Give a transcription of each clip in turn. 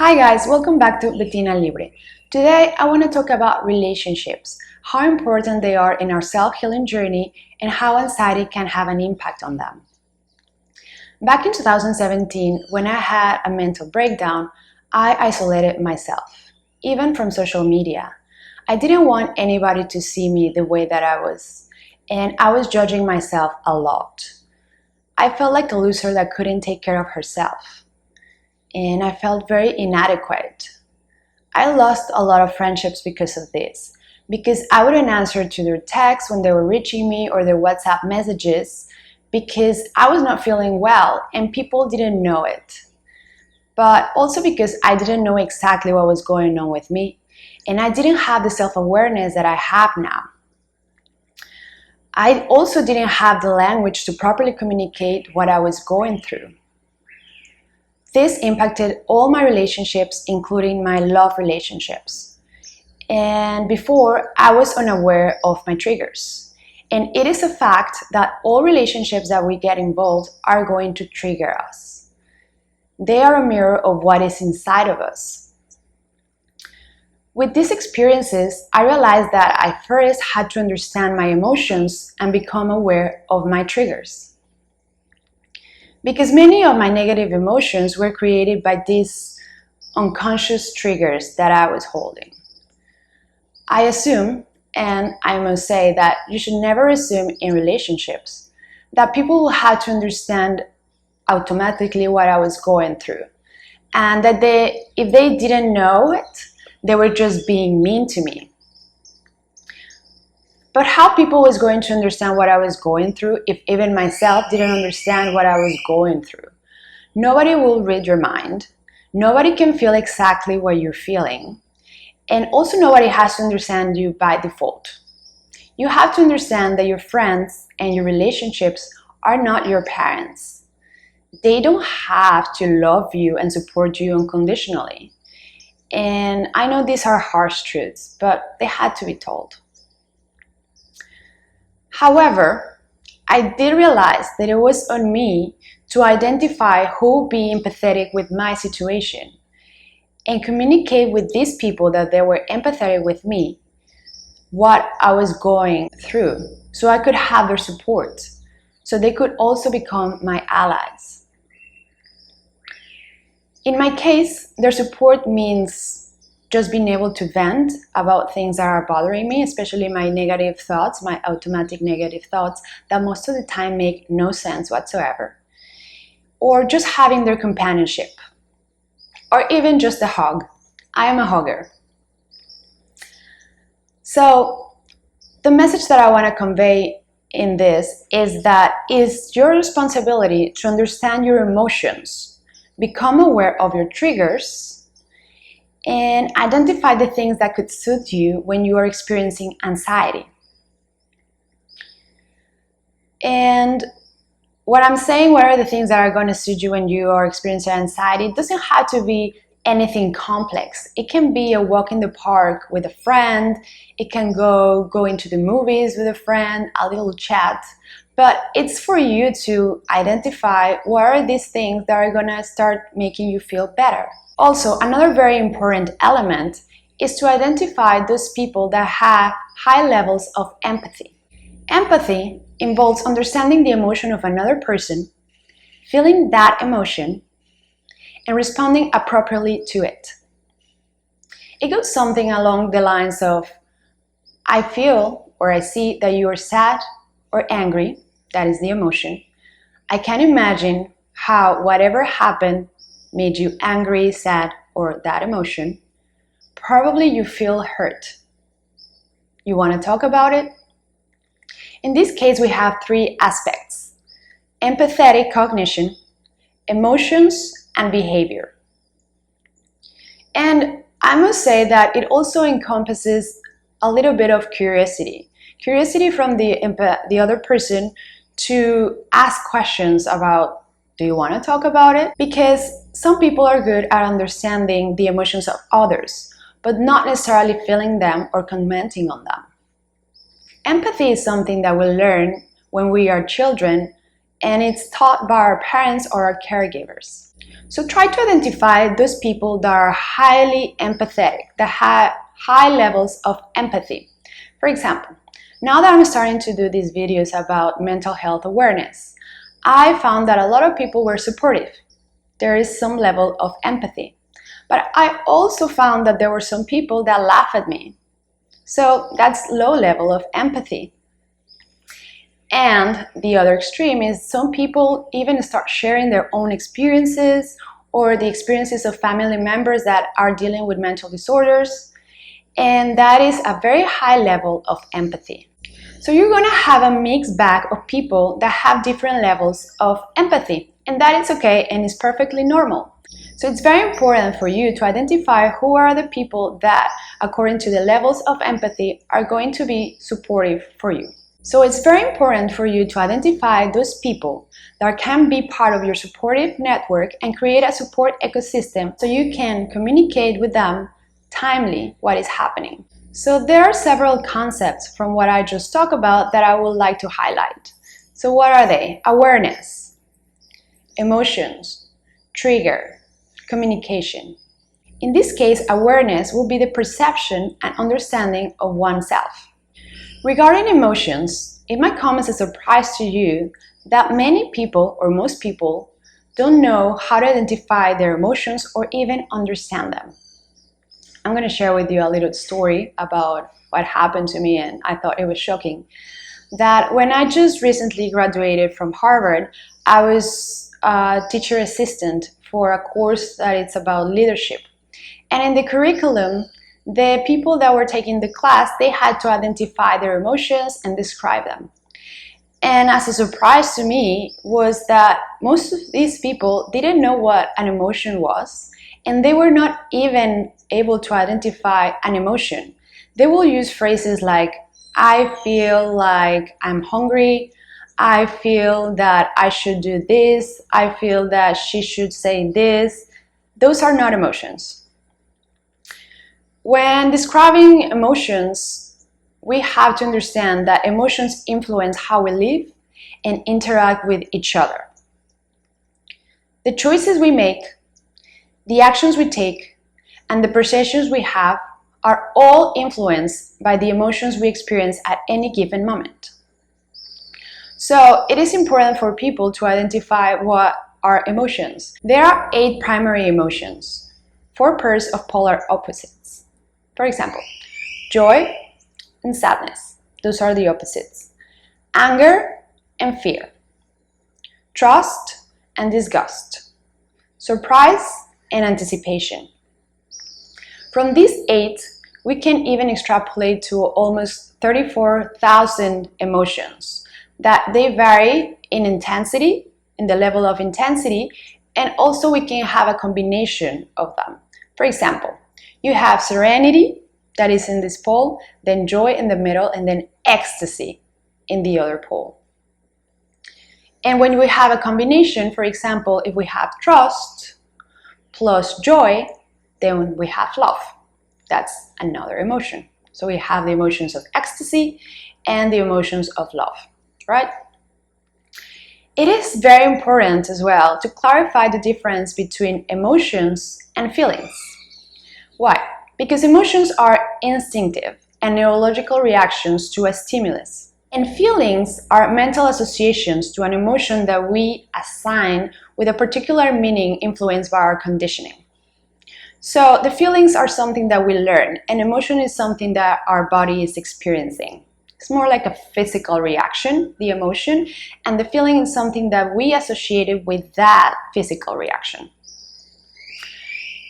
Hi guys, welcome back to Bettina Libre. Today I want to talk about relationships, how important they are in our self-healing journey and how anxiety can have an impact on them. Back in 2017, when I had a mental breakdown, I isolated myself, even from social media. I didn't want anybody to see me the way that I was, and I was judging myself a lot. I felt like a loser that couldn't take care of herself, and I felt very inadequate. I lost a lot of friendships because of this, because I wouldn't answer to their texts when they were reaching me or their WhatsApp messages because I was not feeling well and people didn't know it. But also because I didn't know exactly what was going on with me and I didn't have the self-awareness that I have now. I also didn't have the language to properly communicate what I was going through. This impacted all my relationships, including my love relationships. And before, I was unaware of my triggers. And it is a fact that all relationships that we get involved are going to trigger us. They are a mirror of what is inside of us. With these experiences, I realized that I first had to understand my emotions and become aware of my triggers. Because many of my negative emotions were created by these unconscious triggers that I was holding. I assume, and I must say that you should never assume in relationships, that people will have to understand automatically what I was going through. And that if they didn't know it, they were just being mean to me. But how people was going to understand what I was going through if even myself didn't understand what I was going through? Nobody will read your mind. Nobody can feel exactly what you're feeling. And also nobody has to understand you by default. You have to understand that your friends and your relationships are not your parents. They don't have to love you and support you unconditionally. And I know these are harsh truths, but they had to be told. However, I did realize that it was on me to identify who would be empathetic with my situation and communicate with these people that they were empathetic with me, what I was going through, so I could have their support, so they could also become my allies. In my case, their support means just being able to vent about things that are bothering me, especially my negative thoughts, my automatic negative thoughts that most of the time make no sense whatsoever. Or just having their companionship. Or even just a hug. I am a hugger. So the message that I want to convey in this is that it's your responsibility to understand your emotions, become aware of your triggers, and identify the things that could suit you when you are experiencing anxiety. And what I'm saying, what are the things that are going to suit you when you are experiencing anxiety? It doesn't have to be anything complex. It can be a walk in the park with a friend. It can go into the movies with a friend, a little chat. But it's for you to identify what are these things that are going to start making you feel better. Also, another very important element is to identify those people that have high levels of empathy. Empathy involves understanding the emotion of another person, feeling that emotion, and responding appropriately to it. It goes something along the lines of, I feel or I see that you are sad or angry, that is the emotion. I can imagine how whatever happened made you angry, sad, or that emotion. Probably you feel hurt. You want to talk about it? In this case, we have three aspects: empathetic cognition, emotions, and behavior. And I must say that it also encompasses a little bit of curiosity. Curiosity from the other person to ask questions about, do you want to talk about it? Because some people are good at understanding the emotions of others, but not necessarily feeling them or commenting on them. Empathy is something that we learn when we are children, and it's taught by our parents or our caregivers. So try to identify those people that are highly empathetic, that have high levels of empathy. For example, now that I'm starting to do these videos about mental health awareness, I found that a lot of people were supportive. There is some level of empathy. But I also found that there were some people that laugh at me. So that's low level of empathy. And the other extreme is some people even start sharing their own experiences or the experiences of family members that are dealing with mental disorders. And that is a very high level of empathy. So you're going to have a mixed bag of people that have different levels of empathy. And that is okay and is perfectly normal. So it's very important for you to identify who are the people that, according to the levels of empathy, are going to be supportive for you. So it's very important for you to identify those people that can be part of your supportive network and create a support ecosystem so you can communicate with them timely what is happening. So there are several concepts from what I just talked about that I would like to highlight. So what are they? Awareness, emotions, trigger, communication. In this case, awareness will be the perception and understanding of oneself. Regarding emotions, it might come as a surprise to you that many people, or most people, don't know how to identify their emotions or even understand them. I'm going to share with you a little story about what happened to me, and I thought it was shocking. That when I just recently graduated from Harvard, I was a teacher assistant for a course that it's about leadership. And in the curriculum, the people that were taking the class, they had to identify their emotions and describe them. And as a surprise to me was that most of these people didn't know what an emotion was, and they were not even able to identify an emotion. They will use phrases like, I feel like I'm hungry, I feel that I should do this, I feel that she should say this. Those are not emotions. When describing emotions, we have to understand that emotions influence how we live and interact with each other. The choices we make, the actions we take, and the perceptions we have are all influenced by the emotions we experience at any given moment. So it is important for people to identify what are emotions. There are 8 primary emotions, 4 pairs of polar opposites. For example, joy and sadness, those are the opposites. Anger and fear. Trust and disgust. Surprise and anticipation. From these 8, we can even extrapolate to almost 34,000 emotions that they vary in intensity, in the level of intensity, and also we can have a combination of them. For example, you have serenity, that is in this pole, then joy in the middle, and then ecstasy in the other pole. And when we have a combination, for example, if we have trust plus joy, then we have love. That's another emotion. So we have the emotions of ecstasy and the emotions of love, right? It is very important as well to clarify the difference between emotions and feelings. Why? Because emotions are instinctive and neurological reactions to a stimulus. And feelings are mental associations to an emotion that we assign with a particular meaning influenced by our conditioning. So the feelings are something that we learn, and emotion is something that our body is experiencing. It's more like a physical reaction, the emotion, and the feeling is something that we associated with that physical reaction.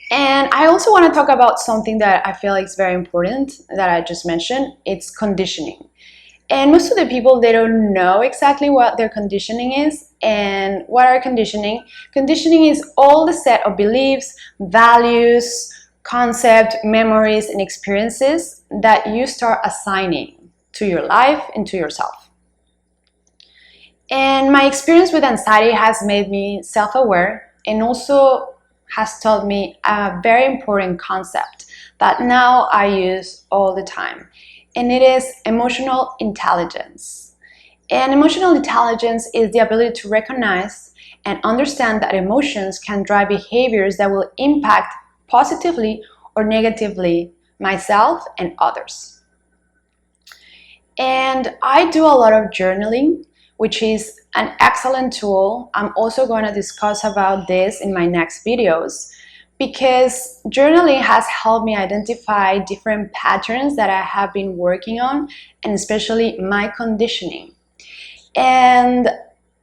And I also want to talk about something that I feel is very important that I just mentioned. It's conditioning. And most of the people, they don't know exactly what their conditioning is. And what are conditioning? Conditioning is all the set of beliefs, values, concepts, memories, and experiences that you start assigning to your life and to yourself. And my experience with anxiety has made me self-aware and also has taught me a very important concept that now I use all the time. And it is emotional intelligence. And emotional intelligence is the ability to recognize and understand that emotions can drive behaviors that will impact positively or negatively myself and others. And I do a lot of journaling, which is an excellent tool. I'm also going to discuss about this in my next videos, because journaling has helped me identify different patterns that I have been working on, and especially my conditioning. And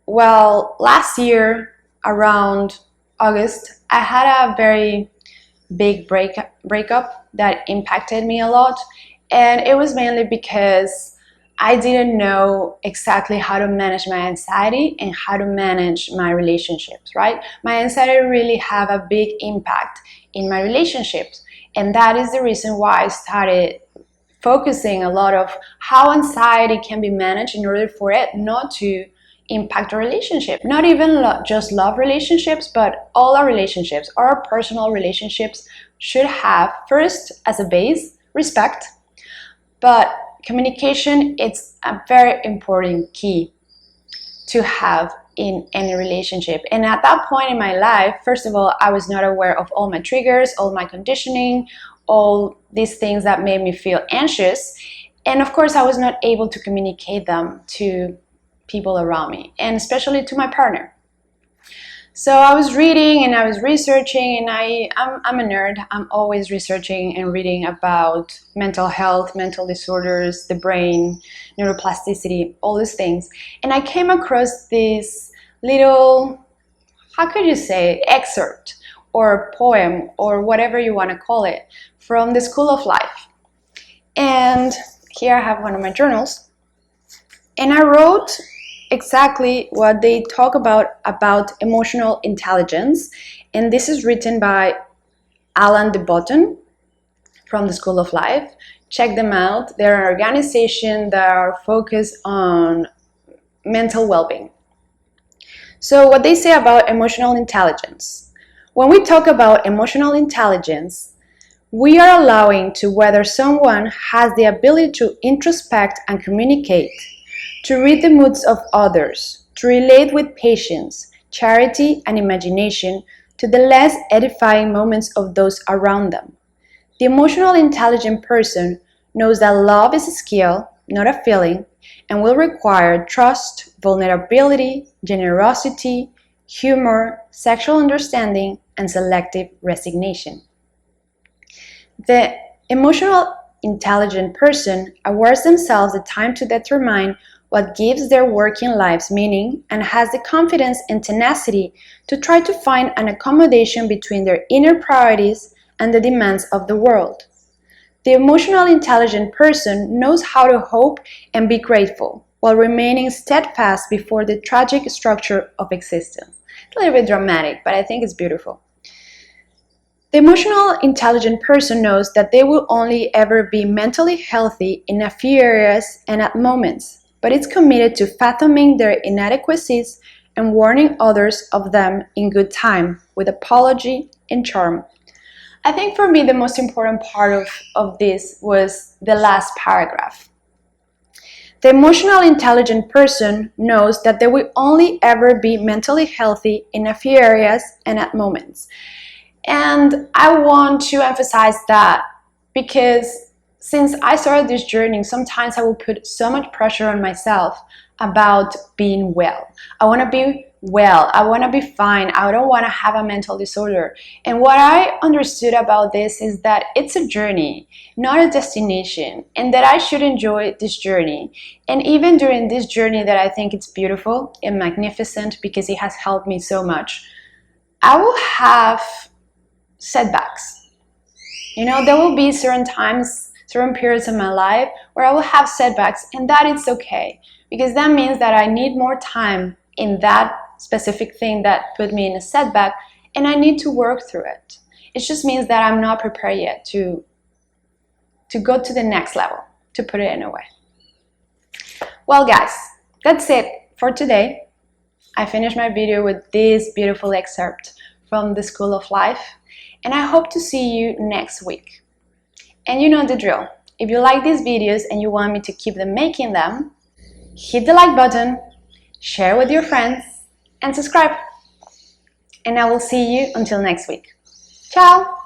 well, last year around August, I had a very big breakup that impacted me a lot, and it was mainly because I didn't know exactly how to manage my anxiety and how to manage my relationships, right? My anxiety really have a big impact in my relationships, and that is the reason why I started focusing a lot of how anxiety can be managed in order for it not to impact our relationship. Not even just love relationships, but all our relationships, our personal relationships should have, first as a base, respect, but communication, it's a very important key to have in any relationship. And at that point in my life, first of all, I was not aware of all my triggers, all my conditioning, all these things that made me feel anxious. And of course, I was not able to communicate them to people around me, and especially to my partner. So I was reading and I was researching, and I'm a nerd. I'm always researching and reading about mental health, mental disorders, the brain, neuroplasticity, all these things. And I came across this little, how could you say, excerpt or poem or whatever you want to call it from the School of Life. And here I have one of my journals. And I wrote exactly what they talk about emotional intelligence, and this is written by Alain de Botton from the School of Life. Check them out. They're an organization that are focused on mental well-being. So what they say about emotional intelligence: when we talk about emotional intelligence, we are allowing to whether someone has the ability to introspect and communicate, to read the moods of others, to relate with patience, charity, and imagination to the less edifying moments of those around them. The emotional intelligent person knows that love is a skill, not a feeling, and will require trust, vulnerability, generosity, humor, sexual understanding, and selective resignation. The emotional intelligent person awards themselves the time to determine what gives their working lives meaning, and has the confidence and tenacity to try to find an accommodation between their inner priorities and the demands of the world. The emotionally intelligent person knows how to hope and be grateful, while remaining steadfast before the tragic structure of existence. It's a little bit dramatic, but I think it's beautiful. The emotional intelligent person knows that they will only ever be mentally healthy in a few areas and at moments, but it's committed to fathoming their inadequacies and warning others of them in good time, with apology and charm. I think for me the most important part of this was the last paragraph. The emotionally intelligent person knows that they will only ever be mentally healthy in a few areas and at moments. And I want to emphasize that, because since I started this journey, sometimes I will put so much pressure on myself about being well. I want to be well. I want to be fine. I don't want to have a mental disorder. And what I understood about this is that it's a journey, not a destination, and that I should enjoy this journey. And even during this journey that I think it's beautiful and magnificent because it has helped me so much, I will have setbacks. There will be certain times, certain periods of my life where I will have setbacks, and that it's okay, because that means that I need more time in that specific thing that put me in a setback, and I need to work through it. It just means that I'm not prepared yet to go to the next level, to put it in a way. Well guys, that's it for today. I finished my video with this beautiful excerpt from the School of Life, and I hope to see you next week. And you know the drill. If you like these videos and you want me to keep them making them, hit the like button, share with your friends, and subscribe. And I will see you until next week. Ciao!